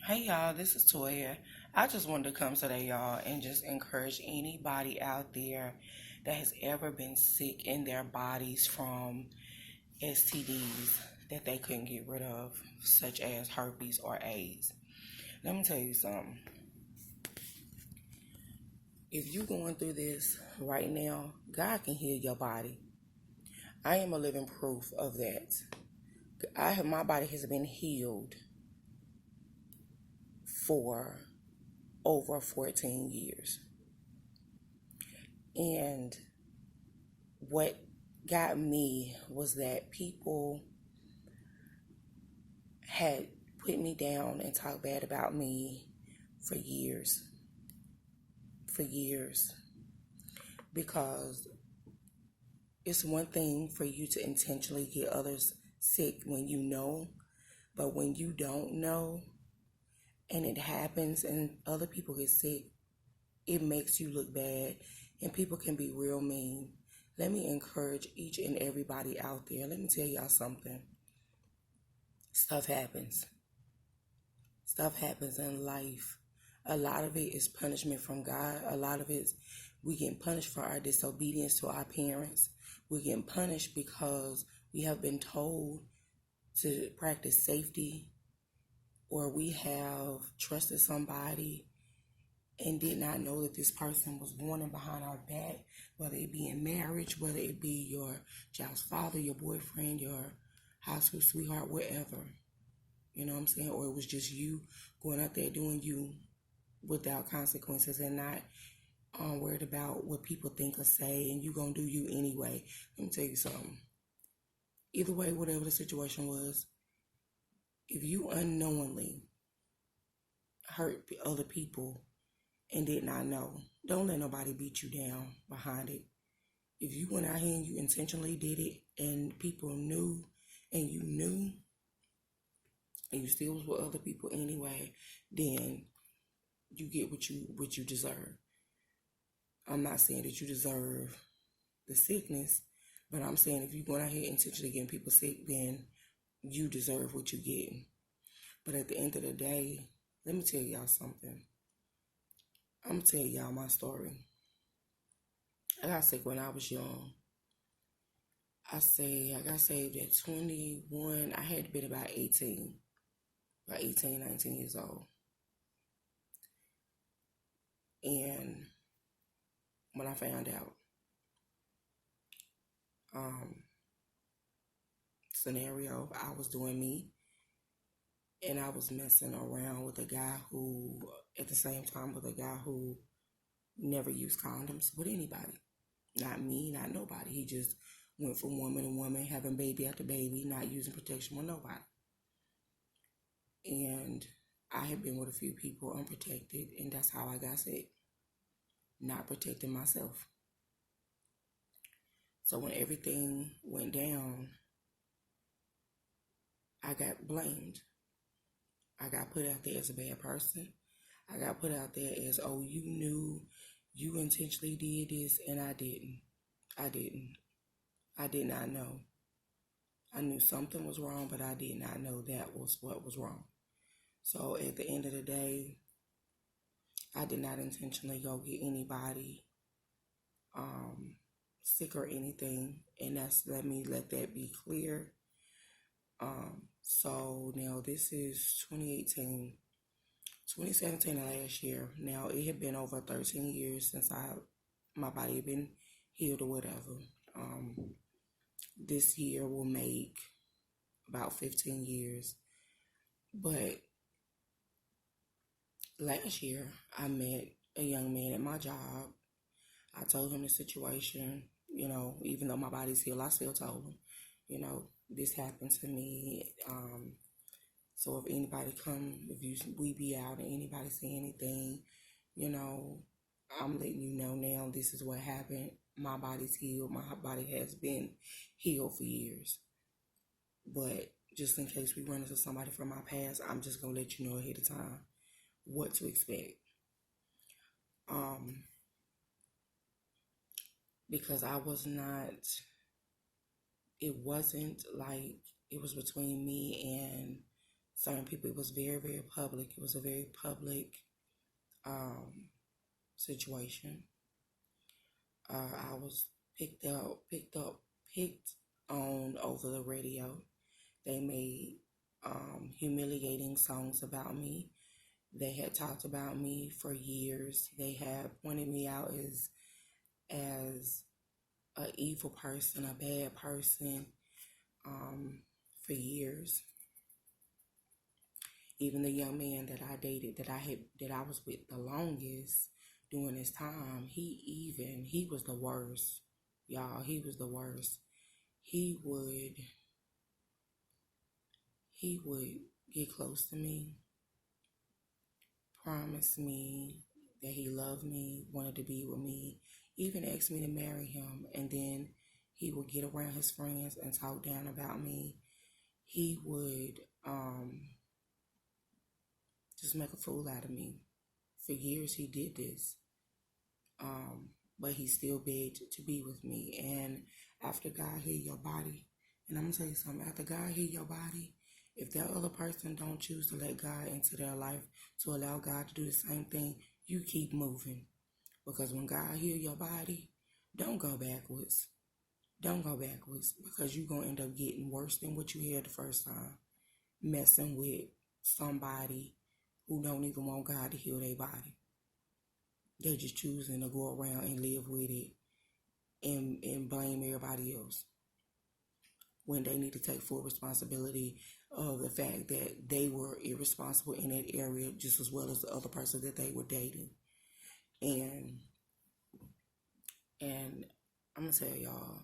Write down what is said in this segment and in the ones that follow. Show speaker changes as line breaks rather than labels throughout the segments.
Hey y'all, this is Toya. I just wanted to come today, y'all, and just encourage anybody out there that has ever been sick in their bodies from STDs that they couldn't get rid of, such as herpes or AIDS. Let me tell you something. If you're going through this right now, God can heal your body. I am a living proof of that. My body has been healed for over 14 years. And what got me was that people had put me down and talked bad about me for years. For years. Because it's one thing for you to intentionally get others sick when you know, but when you don't know and it happens and other people get sick, it makes you look bad and people can be real mean. Let me encourage each and everybody out there. Let me tell y'all something. Stuff happens. Stuff happens in life. A lot of it is punishment from God. A lot of it, we get punished for our disobedience to our parents. We get punished because we have been told to practice safety, or we have trusted somebody and did not know that this person was warning behind our back, whether it be in marriage, whether it be your child's father, your boyfriend, your high school sweetheart, whatever. You know what I'm saying? Or it was just you going out there doing you without consequences and not worried about what people think or say, and you gonna do you anyway. Let me tell you something. Either way, whatever the situation was, if you unknowingly hurt other people and did not know, don't let nobody beat you down behind it. If you went out here and you intentionally did it and people knew and you knew and you still was with other people anyway, then you get what you deserve. I'm not saying that you deserve the sickness, but I'm saying if you're going out here intentionally getting people sick, then you deserve what you get. But at the end of the day, let me tell y'all something. I'm going to tell y'all my story. I got sick when I was young. I got saved at 21. I had been about 18, 19 years old. And when I found out, scenario, I was doing me, and I was messing around with a guy who, at the same time, with a guy who never used condoms with anybody. Not me, not nobody. He just went from woman to woman, having baby after baby, not using protection with nobody. And I had been with a few people unprotected, and that's how I got sick. Not protecting myself. So when everything went down, I got blamed. I got put out there as a bad person. I got put out there as, oh, you knew, you intentionally did this, and I didn't. I didn't. I did not know. I knew something was wrong, but I did not know that was what was wrong. So at the end of the day, I did not intentionally go get anybody sick or anything, and let that be clear. So now this is 2018, 2017 last year. Now it had been over 13 years since my body had been healed or whatever. This year will make about 15 years. But last year I met a young man at my job. I told him the situation, even though my body's healed, I still told him, this happened to me. So if anybody we be out and anybody say anything, I'm letting you know now this is what happened. My body's healed. My body has been healed for years. But just in case we run into somebody from my past, I'm just going to let you know ahead of time what to expect. Because it wasn't like it was between me and certain people. It was very, very public. It was a very public situation. I was picked on over the radio. They made humiliating songs about me. They had talked about me for years. They had pointed me out as an evil person, a bad person, for years. Even the young man that I dated, that I was with the longest during this time, he was the worst, y'all. He was the worst. He would he would get close to me, promise me that he loved me, wanted to be with me, even asked me to marry him, and then he would get around his friends and talk down about me. He would just make a fool out of me. For years he did this. But he still begged to be with me. And after God healed your body, and I'm gonna tell you something, after God healed your body, if that other person don't choose to let God into their life, to allow God to do the same thing, you keep moving. Because when God healed your body, don't go backwards. Don't go backwards, because you're gonna end up getting worse than what you had the first time. Messing with somebody who don't even want God to heal their body. They just choosing to go around and live with it and blame everybody else, when they need to take full responsibility of the fact that they were irresponsible in that area just as well as the other person that they were dating. And I'm gonna tell y'all,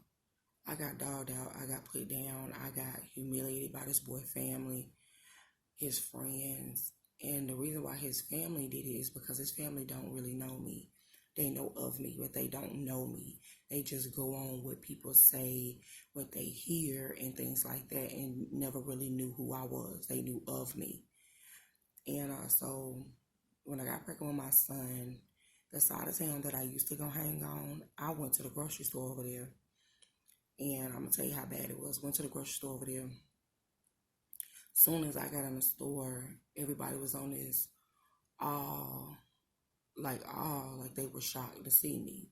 I got dogged out, I got put down, I got humiliated by this boy family, his friends. And the reason why his family did it is because his family don't really know me. They know of me, but they don't know me. They just go on what people say, what they hear, and things like that, and never really knew who I was. They knew of me. And so when I got pregnant with my son, the side of town that I used to go hang on, I went to the grocery store over there. And I'm going to tell you how bad it was. Went to the grocery store over there. Soon as I got in the store, everybody was on this like they were shocked to see me.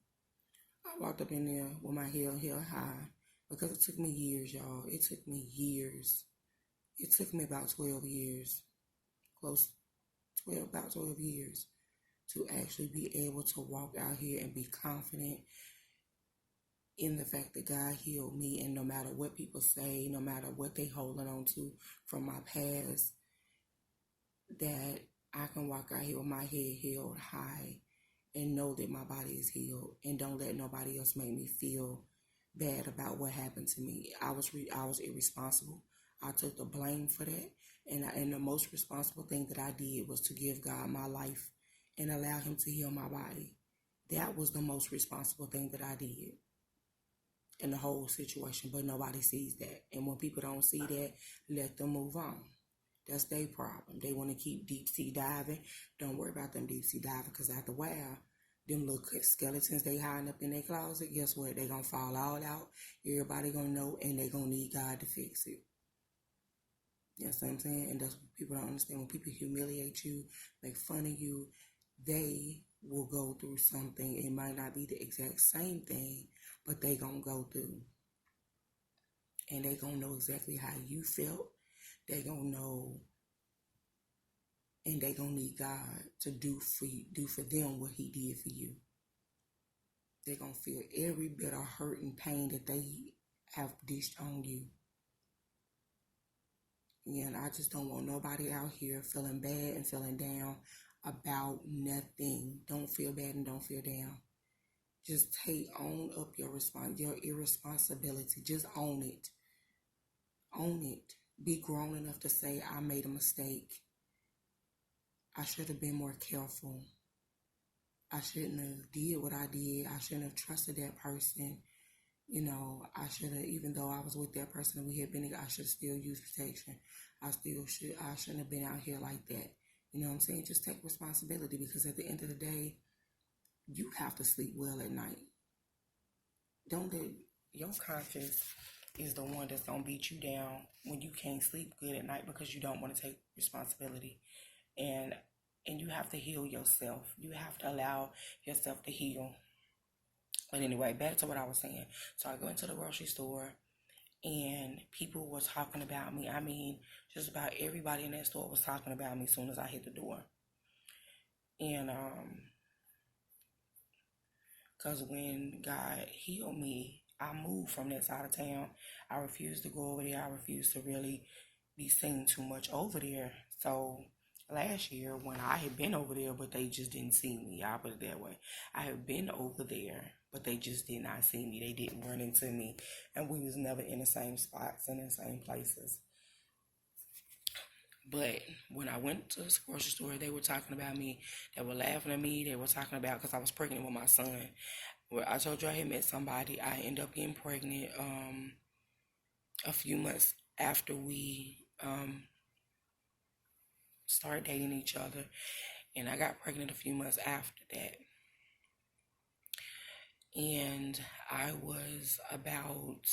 I walked up in there with my head held high, because it took me years, y'all. It took me years. It took me about 12 years, about 12 years, to actually be able to walk out here and be confident in the fact that God healed me. And no matter what people say, no matter what they holding on to from my past, that I can walk out here with my head held high and know that my body is healed, and don't let nobody else make me feel bad about what happened to me. I was irresponsible. I took the blame for that, and the most responsible thing that I did was to give God my life and allow him to heal my body. That was the most responsible thing that I did in the whole situation, but nobody sees that. And when people don't see that, let them move on. That's their problem. They want to keep deep sea diving. Don't worry about them deep sea diving, because after a while, them little skeletons they hiding up in their closet, guess what? They gonna fall all out. Everybody gonna know, and they gonna need God to fix it. You know what I'm saying? And that's what people don't understand. When people humiliate you, make fun of you, they will go through something. It might not be the exact same thing, but they gonna go through. And they gonna know exactly how you felt. They gonna know, and they gonna need God to do for them what he did for you. They gonna feel every bit of hurt and pain that they have dished on you. Yeah, and I just don't want nobody out here feeling bad and feeling down about nothing. Don't feel bad and don't feel down. Just own up your irresponsibility. Just own it. Own it. Be grown enough to say, I made a mistake. I should have been more careful. I shouldn't have did what I did. I shouldn't have trusted that person. You know, I should have, even though I was with that person and we had been, I should still use protection. I shouldn't have been out here like that. You know what I'm saying? Just take responsibility, because at the end of the day, you have to sleep well at night. Don't let your conscience is the one that's gonna beat you down when you can't sleep good at night because you don't want to take responsibility. And you have to heal yourself. You have to allow yourself to heal. But anyway, back to what I was saying. So I go into the grocery store and people were talking about me. I mean, just about everybody in that store was talking about me as soon as I hit the door. And because when God healed me, I moved from that side of town. I refused to go over there. I refused to really be seen too much over there. So last year when I had been over there, but they just didn't see me, I'll put it that way. I had been over there, but they just did not see me. They didn't run into me, and we was never in the same spots and in the same places. But when I went to the grocery store, they were talking about me. They were laughing at me. They were talking about because I was pregnant with my son. Well, I told you I had met somebody. I ended up getting pregnant a few months after we started dating each other, and I got pregnant a few months after that. And I was about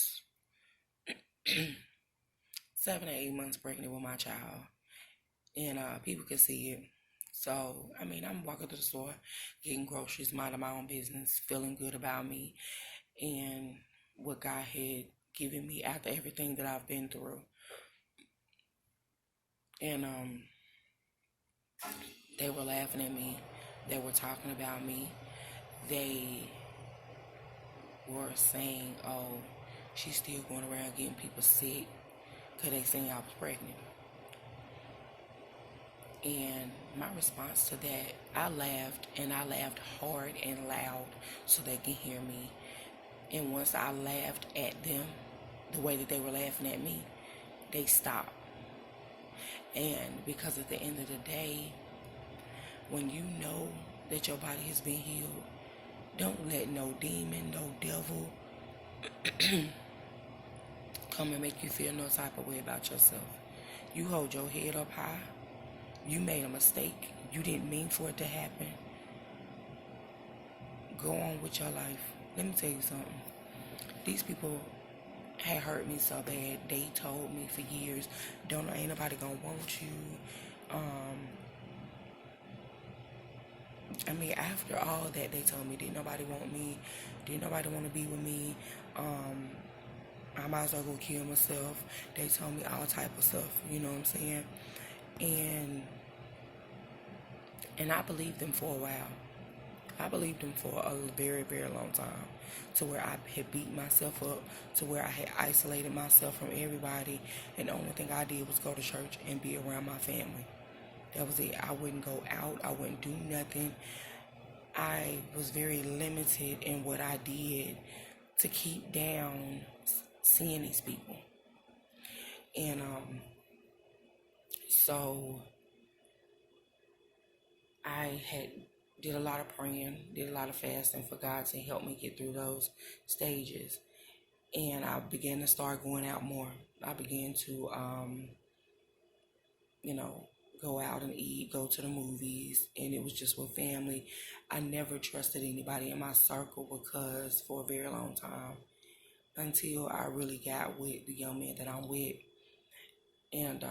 7 or 8 months pregnant with my child, and people could see it. So, I mean, I'm walking to the store, getting groceries, minding my own business, feeling good about me and what God had given me after everything that I've been through. And they were laughing at me. They were talking about me. They were saying, oh, she's still going around getting people sick because they saying I was pregnant. And my response to that, I laughed, and I laughed hard and loud so they can hear me. And once I laughed at them, the way that they were laughing at me, they stopped. And because at the end of the day, when you know that your body has been healed, don't let no demon, no devil come and make you feel no type of way about yourself. You hold your head up high. You made a mistake. You didn't mean for it to happen. Go on with your life. Let me tell you something. These people had hurt me so bad. They told me for years, ain't nobody gonna want you. I mean, after all that, they told me, didn't nobody want me? Didn't nobody want to be with me? I might as well go kill myself. They told me all type of stuff, you know what I'm saying? And I believed them for a while. I believed them for a very, very long time, to where I had beat myself up, to where I had isolated myself from everybody, and the only thing I did was go to church and be around my family. That was it. I wouldn't go out. I wouldn't do nothing. I was very limited in what I did to keep down seeing these people. And so I did a lot of praying, did a lot of fasting for God to help me get through those stages. And I began to start going out more. I began to, go out and eat, go to the movies, and it was just with family. I never trusted anybody in my circle because for a very long time, until I really got with the young man that I'm with. And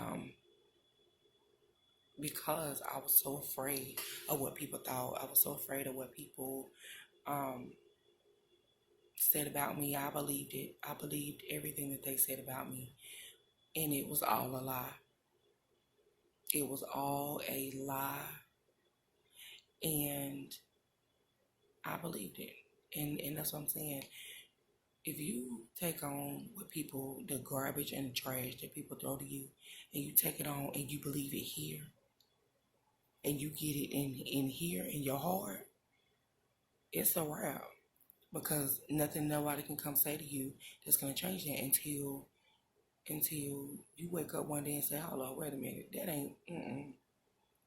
because I was so afraid of what people thought, I was so afraid of what people said about me, I believed it. I believed everything that they said about me. And it was all a lie. It was all a lie. And I believed it. And that's what I'm saying. If you take on what people, the garbage and the trash that people throw to you, and you take it on and you believe it here, and you get it in here in your heart, it's a wrap. Because nobody can come say to you that's gonna change that until you wake up one day and say, "Hold on, wait a minute, that ain't.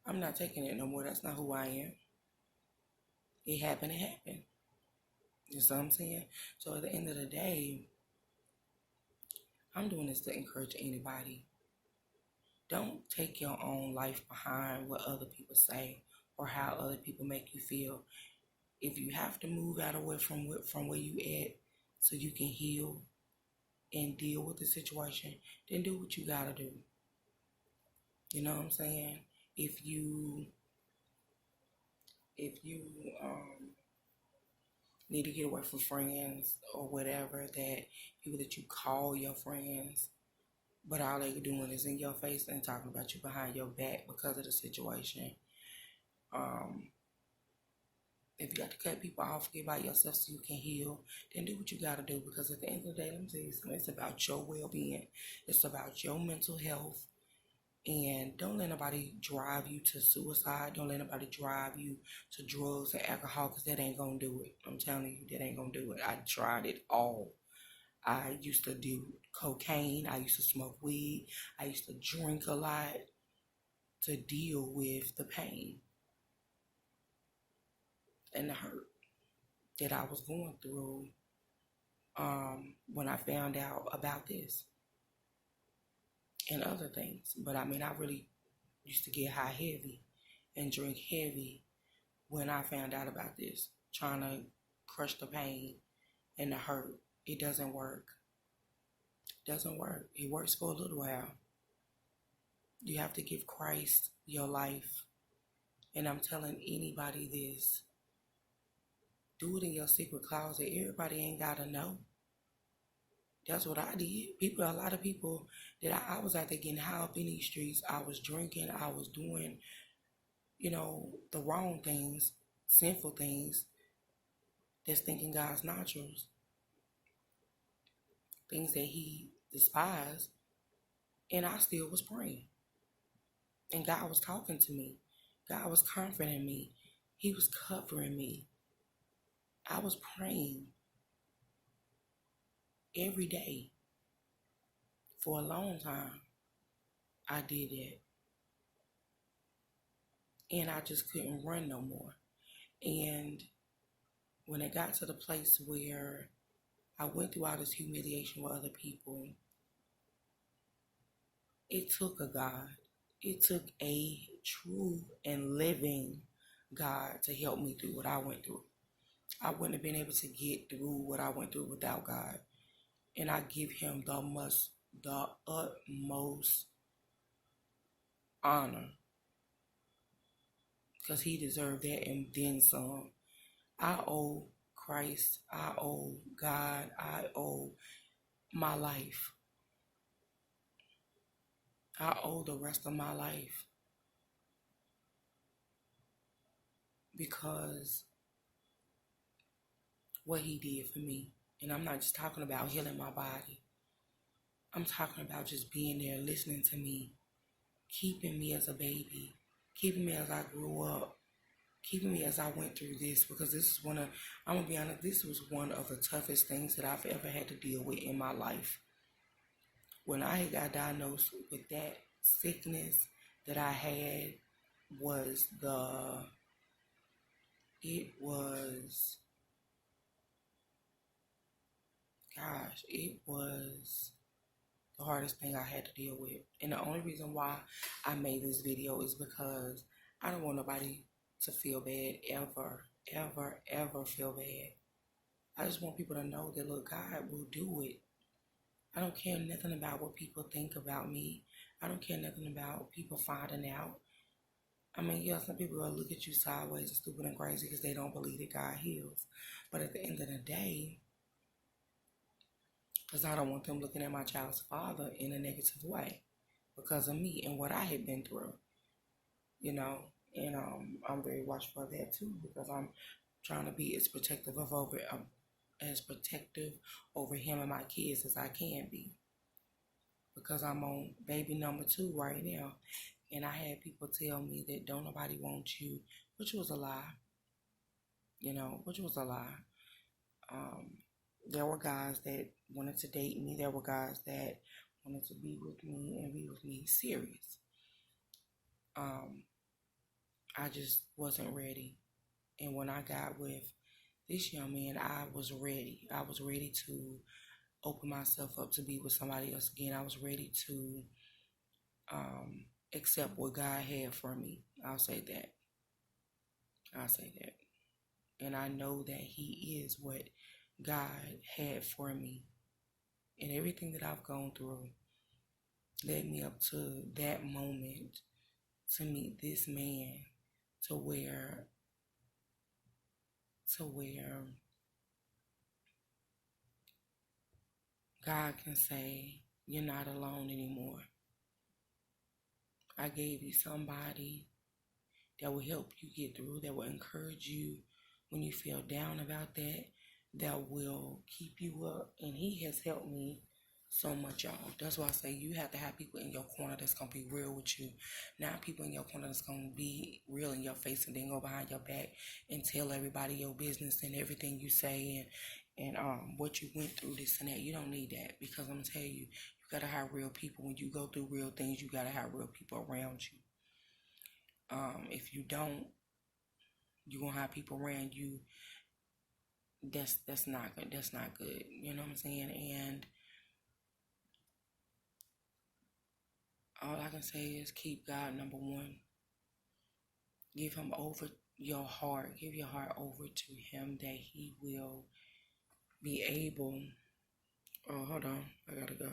I'm not taking it no more. That's not who I am. It happened. It happened." You see what I'm saying? So at the end of the day, I'm doing this to encourage anybody. Don't take your own life behind what other people say or how other people make you feel. If you have to move out away from where you at so you can heal, and deal with the situation, then do what you gotta do. You know what I'm saying? If you if you need to get away from friends or whatever, that people that you call your friends, but all they doing is in your face and talking about you behind your back because of the situation. Um, if you got to cut people off, get by yourself so you can heal, then do what you got to do. Because at the end of the day, let me tell you something, it's about your well-being. It's about your mental health. And don't let nobody drive you to suicide. Don't let nobody drive you to drugs and alcohol, because that ain't going to do it. I'm telling you, that ain't going to do it. I tried it all. I used to do cocaine. I used to smoke weed. I used to drink a lot to deal with the pain and the hurt that I was going through when I found out about this and other things. But I mean, I really used to get high heavy and drink heavy when I found out about this, trying to crush the pain and the hurt. It doesn't work. It doesn't work. It works for a little while. You have to give Christ your life. And I'm telling anybody this. Do it in your secret closet. Everybody ain't got to know. That's what I did. A lot of people that I was out there getting high up in these streets. I was drinking. I was doing, the wrong things, sinful things, that's thinking God's nostrils, things that he despised. And I still was praying. And God was talking to me. God was comforting me. He was covering me. I was praying every day for a long time. I did that. And I just couldn't run no more. And when it got to the place where I went through all this humiliation with other people, it took a God. It took a true and living God to help me through what I went through. I wouldn't have been able to get through what I went through without God. And I give him the utmost honor, because he deserved that and then some. I owe Christ, I owe God, I owe my life. I owe the rest of my life, because what he did for me. And I'm not just talking about healing my body. I'm talking about just being there, listening to me, keeping me as a baby, keeping me as I grew up, keeping me as I went through this, because I'm going to be honest, this was one of the toughest things that I've ever had to deal with in my life. When I got diagnosed with that sickness that I had, it was the hardest thing I had to deal with. And the only reason why I made this video is because I don't want nobody to feel bad, ever feel bad. I just want people to know that, look, God will do it. I don't care nothing about what people think about me. I don't care nothing about people finding out. I mean, yeah, some people will look at you sideways and stupid and crazy because they don't believe that God heals. But at the end of the day, because I don't want them looking at my child's father in a negative way because of me and what I had been through, And I'm very watchful of that too, because I'm trying to be as protective over him and my kids as I can be, because I'm on baby number 2 right now. And I had people tell me that don't nobody want you, which was a lie, which was a lie. There were guys that wanted to date me. There were guys that wanted to be with me and be with me serious. I just wasn't ready. And when I got with this young man, I was ready. I was ready to open myself up to be with somebody else again. I was ready to accept what God had for me. I'll say that. And I know that he is what God had for me. And everything that I've gone through led me up to that moment to meet this man to where God can say, you're not alone anymore. I gave you somebody that will help you get through, that will encourage you when you feel down about that, that will keep you up. And he has helped me so much, y'all. That's why I say you have to have people in your corner that's going to be real with you. Not people in your corner that's going to be real in your face and then go behind your back and tell everybody your business and everything you say and what you went through, this and that. You don't need that, because I'm going to tell you, you got to have real people. When you go through real things, you got to have real people around you. If you don't, you're gonna have people around you that's not good. That's not good. You know what I'm saying? And all I can say is keep God number one. Give him over your heart. Give your heart over to him, that he will be able. Oh, hold on. I gotta go.